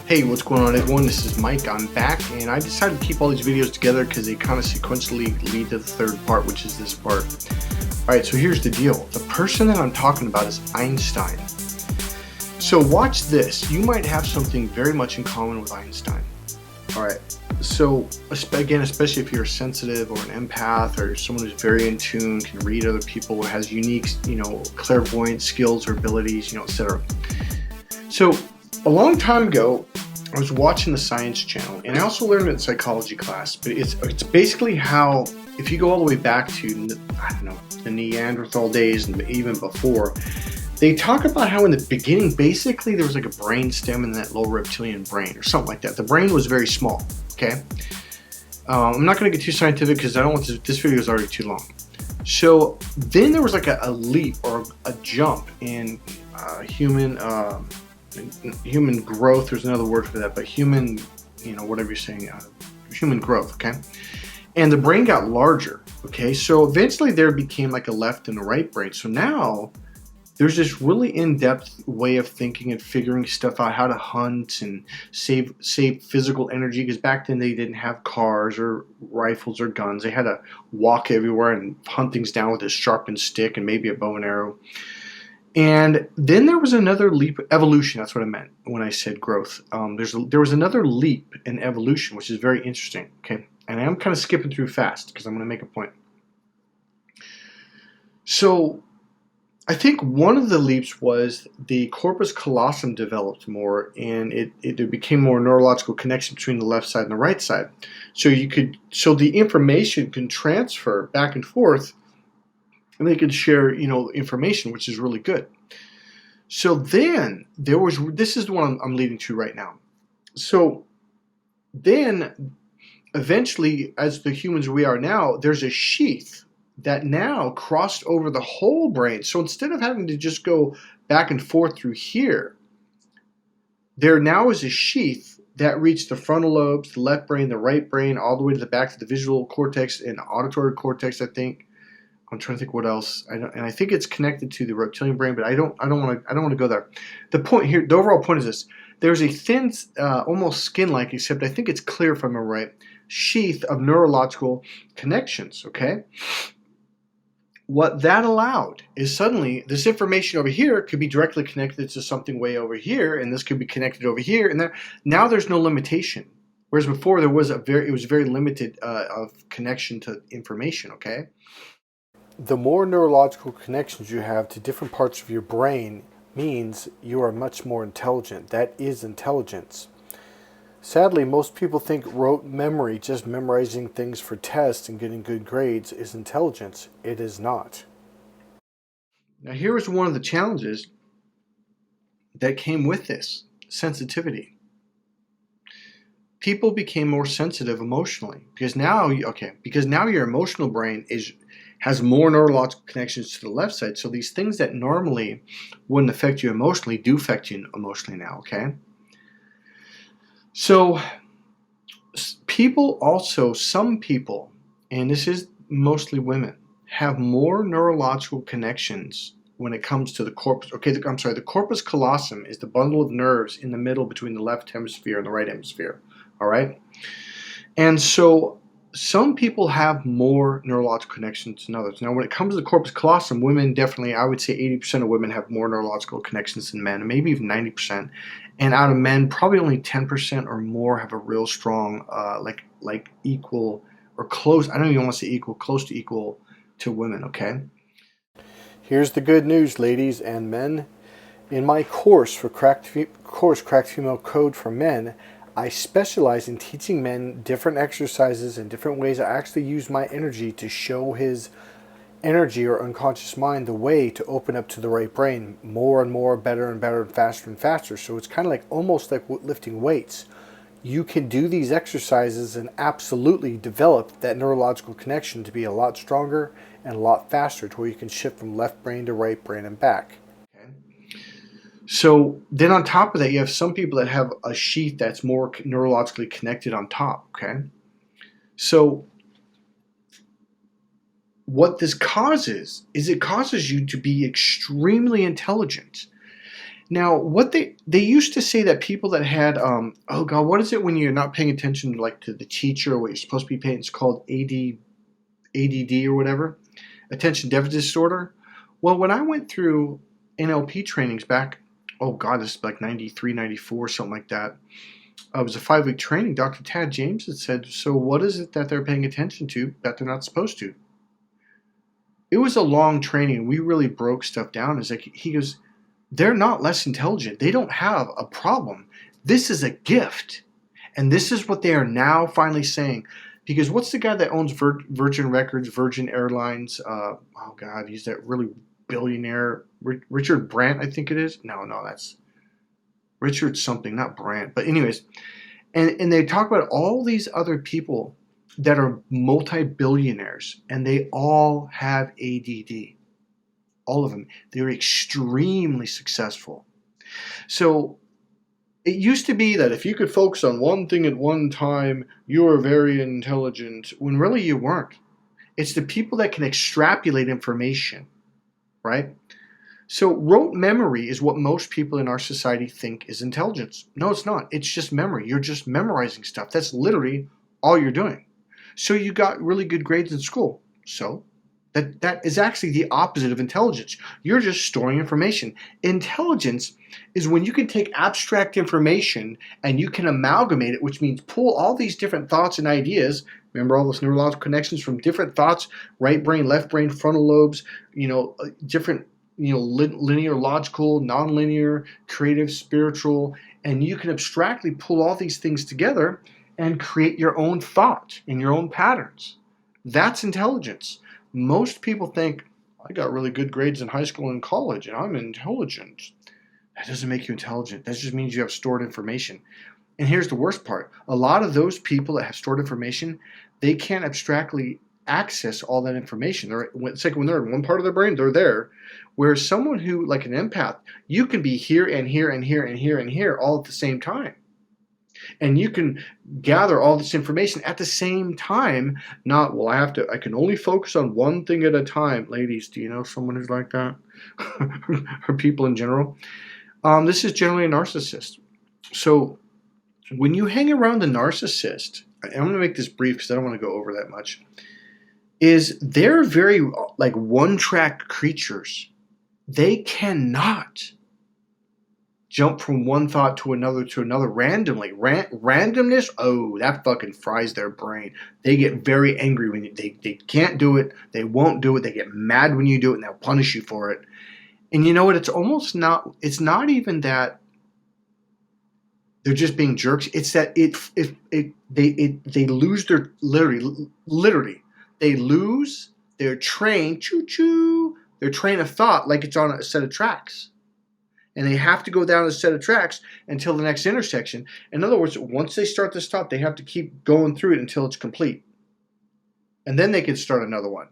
Hey, what's going on everyone? This is Mike. I'm back and I decided to keep all these videos together because they kind of sequentially lead to the third part, which is this part. Alright, so here's the deal. The person that I'm talking about is Einstein. So watch this. You might have something very much in common with Einstein. Alright, so again, especially if you're sensitive or an empath or someone who's very in tune, can read other people, has unique, clairvoyant skills or abilities, etc. So a long time ago, I was watching the Science Channel, and I also learned it in psychology class, but it's basically how, if you go all the way back to, I don't know, the Neanderthal days and even before, they talk about how in the beginning, basically there was like a brain stem in that lower reptilian brain or something like that. The brain was very small, okay? I'm not going to get too scientific because I don't want this video is already too long. So then there was like a leap or a jump in human growth. There's another word for that, but human, whatever you're saying, human growth, okay? And the brain got larger, okay? So eventually there became like a left and a right brain. So now there's this really in-depth way of thinking and figuring stuff out, how to hunt and save physical energy, because back then they didn't have cars or rifles or guns. They had to walk everywhere and hunt things down with a sharpened stick and maybe a bow and arrow. And then there was another leap, evolution, that's what I meant when I said growth. There was another leap in evolution, which is very interesting, okay? And I'm kind of skipping through fast because I'm going to make a point. So I think one of the leaps was the corpus callosum developed more, and it became more neurological connection between the left side and the right side. So the information can transfer back and forth, and they could share, information, which is really good. So then this is the one I'm leading to right now. So then eventually, as the humans we are now, there's a sheath that now crossed over the whole brain. So instead of having to just go back and forth through here, there now is a sheath that reached the frontal lobes, the left brain, the right brain, all the way to the back to the visual cortex and auditory cortex, I think. I'm trying to think what else. I think it's connected to the reptilian brain, but I don't want to go there. The point here, the overall point is this: there's a thin, almost skin-like, except I think it's clear if I'm right, sheath of neurological connections. Okay. What that allowed is suddenly this information over here could be directly connected to something way over here, and this could be connected over here, and there. Now there's no limitation, whereas before it was very limited of connection to information. Okay. The more neurological connections you have to different parts of your brain means you are much more intelligent. That is intelligence. Sadly, most people think rote memory, just memorizing things for tests and getting good grades, is intelligence. It is not. Now here is one of the challenges that came with this: sensitivity. People became more sensitive emotionally because now your emotional brain has more neurological connections to the left side. So these things that normally wouldn't affect you emotionally do affect you emotionally now, okay? So some people, and this is mostly women, have more neurological connections when it comes to the corpus. Okay, the corpus callosum is the bundle of nerves in the middle between the left hemisphere and the right hemisphere, all right? And so some people have more neurological connections than others. Now, when it comes to the corpus callosum, women definitely, I would say 80% of women have more neurological connections than men, maybe even 90%. And out of men, probably only 10% or more have a real strong, like equal or close. I don't even want to say equal, close to equal to women, okay? Here's the good news, ladies and men. In my course for Cracked Female Code for Men, I specialize in teaching men different exercises and different ways I actually use my energy to show his energy or unconscious mind the way to open up to the right brain more and more, better and better, and faster. So it's kind of like almost like lifting weights. You can do these exercises and absolutely develop that neurological connection to be a lot stronger and a lot faster, to where you can shift from left brain to right brain and back. So then on top of that, you have some people that have a sheath that's more neurologically connected on top, okay? So what this causes is it causes you to be extremely intelligent. Now, what they used to say that people that had oh god, what is it when you're not paying attention like to the teacher or what you're supposed to be paying? It's called ADD or whatever, attention deficit disorder. Well, when I went through NLP trainings back, oh god, this is like 93, 94, something like that. It was a 5-week training. Dr. Tad James had said, so what is it that they're paying attention to that they're not supposed to? It was a long training. We really broke stuff down. It's like he goes, they're not less intelligent. They don't have a problem. This is a gift. And this is what they are now finally saying. Because what's the guy that owns Virgin Records, Virgin Airlines? Oh, God, he's that really billionaire. Richard Brandt, I think it is. No, that's Richard something, not Brandt. But anyways, and they talk about all these other people that are multi-billionaires, and they all have ADD. All of them. They're extremely successful. So it used to be that if you could focus on one thing at one time, you were very intelligent, when really you weren't. It's the people that can extrapolate information, right? So rote memory is what most people in our society think is intelligence. No, it's not. It's just memory. You're just memorizing stuff. That's literally all you're doing. So you got really good grades in school. So that is actually the opposite of intelligence. You're just storing information. Intelligence is when you can take abstract information and you can amalgamate it, which means pull all these different thoughts and ideas. Remember all those neurological connections from different thoughts, right brain, left brain, frontal lobes, different, linear, logical, nonlinear, creative, spiritual, and you can abstractly pull all these things together and create your own thought and your own patterns. That's intelligence. Most people think, I got really good grades in high school and college, and I'm intelligent. That doesn't make you intelligent. That just means you have stored information. And here's the worst part. A lot of those people that have stored information, they can't abstractly access all that information. It's like when they're in one part of their brain, they're there. Whereas someone who, like an empath, you can be here and here and here and here and here all at the same time. And you can gather all this information at the same time. Not, well, I can only focus on one thing at a time. Ladies, do you know someone who's like that? Or people in general? This is generally a narcissist. So when you hang around the narcissist, I'm going to make this brief because I don't want to go over that much, is they're very like one-track creatures. They cannot jump from one thought to another randomly. Randomness, oh, that fucking fries their brain. They get very angry when they can't do it. They won't do it. They get mad when you do it, and they'll punish you for it. And you know what? It's not even that they're just being jerks. It's that they lose their literally they lose their train their train of thought like it's on a set of tracks. And they have to go down a set of tracks until the next intersection. In other words, once they start this thought, they have to keep going through it until it's complete. And then they can start another one.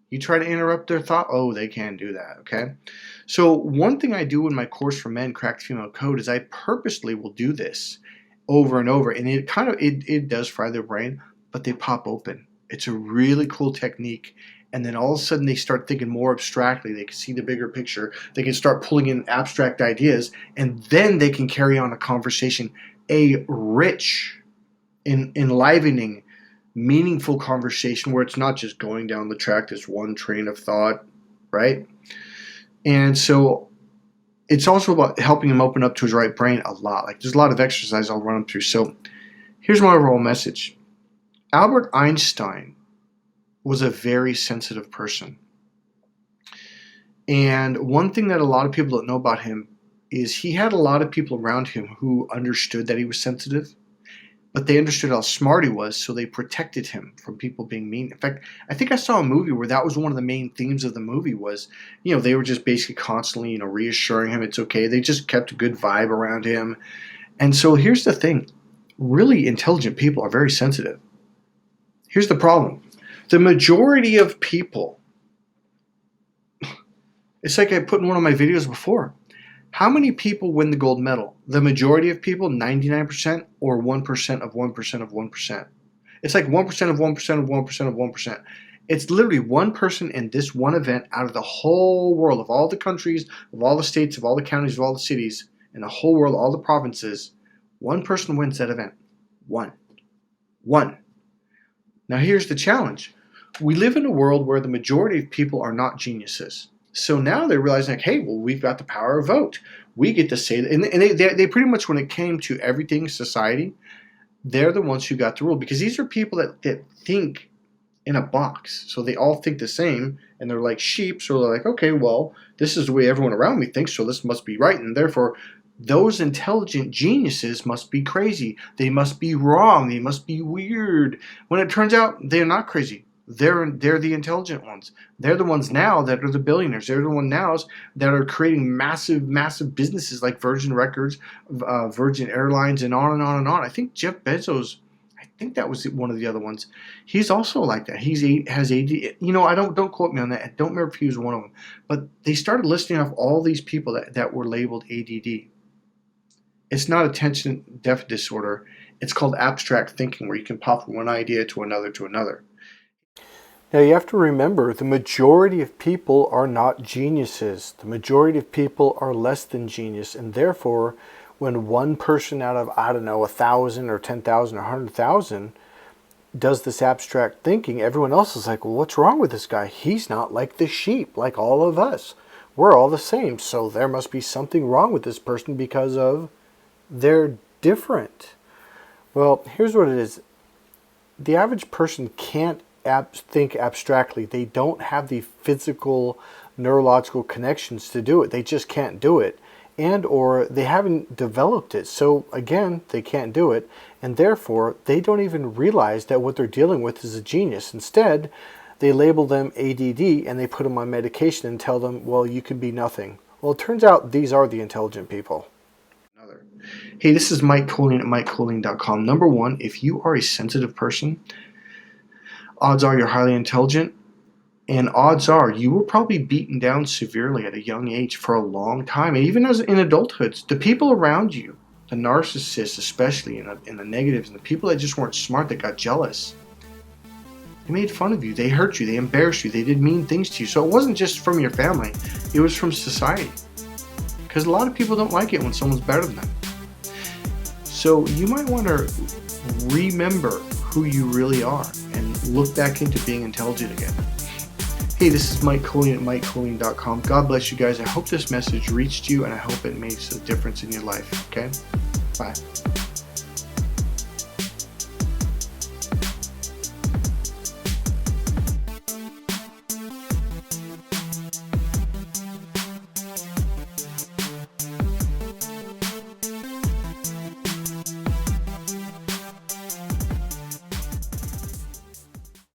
You try to interrupt their thought, oh, they can't do that, okay? So one thing I do in my course for men, Cracked Female Code, is I purposely will do this over and over. And it does fry their brain, but they pop open. It's a really cool technique. And then all of a sudden they start thinking more abstractly. They can see the bigger picture. They can start pulling in abstract ideas. And then they can carry on a conversation, a rich, enlivening, meaningful conversation where it's not just going down the track, this one train of thought, right? And so it's also about helping him open up to his right brain a lot. Like there's a lot of exercise I'll run him through. So here's my overall message. Albert Einstein was a very sensitive person. And one thing that a lot of people don't know about him is he had a lot of people around him who understood that he was sensitive, but they understood how smart he was, so they protected him from people being mean. In fact, I think I saw a movie where that was one of the main themes of the movie was, they were just basically constantly, reassuring him it's okay. They just kept a good vibe around him. And so here's the thing. Really intelligent people are very sensitive. Here's the problem. The majority of people, it's like I put in one of my videos before. How many people win the gold medal? The majority of people, 99%, or 1% of 1% of 1%. It's like 1% of 1% of 1% of 1%. It's literally one person in this one event out of the whole world, of all the countries, of all the states, of all the counties, of all the cities, in the whole world, all the provinces. One person wins that event. One. One. Now here's the challenge. We live in a world where the majority of people are not geniuses. So now they're realizing, like, hey, well, we've got the power of vote. We get to say that. And they pretty much, when it came to everything society, they're the ones who got to rule, because these are people that think in a box. So they all think the same, and they're like sheep. So they're like, okay, well, this is the way everyone around me thinks, so this must be right. And therefore, those intelligent geniuses must be crazy. They must be wrong. They must be weird. When it turns out they're not crazy. They're the intelligent ones. They're the ones now that are the billionaires. They're the ones now that are creating massive businesses like Virgin Records, Virgin Airlines, and on and on and on. I think Jeff Bezos, I think that was one of the other ones. He's also like that. Has AD. I don't quote me on that. I don't remember if he was one of them. But they started listing off all these people that were labeled ADD. It's not attention deficit disorder. It's called abstract thinking, where you can pop from one idea to another to another. Now you have to remember, the majority of people are not geniuses. The majority of people are less than genius, and therefore, when one person out of, 1,000 or 10,000 or 100,000 does this abstract thinking, everyone else is like, well, what's wrong with this guy? He's not like the sheep, like all of us. We're all the same, so there must be something wrong with this person because of they're different. Well, here's what it is. The average person can't think abstractly. They don't have the physical neurological connections to do it. They just can't do it, and or they haven't developed it. So again, they can't do it, and therefore they don't even realize that what they're dealing with is a genius. Instead, they label them ADD and they put them on medication and tell them, well, you can be nothing. Well, it turns out these are the intelligent people. Hey, this is Mike Cooling at MikeCooling.com. Number one, if you are a sensitive person, odds are you're highly intelligent, and odds are you were probably beaten down severely at a young age for a long time, and even as in adulthood. The people around you, the narcissists especially, in the negatives, and the people that just weren't smart, that got jealous, they made fun of you, they hurt you, they embarrassed you, they did mean things to you. So it wasn't just from your family, it was from society, because a lot of people don't like it when someone's better than them. So you might want to remember who you really are and look back into being intelligent again. Hey, this is Mike Cooling at MikeCooling.com. God bless you guys. I hope this message reached you, and I hope it makes a difference in your life. Okay? Bye.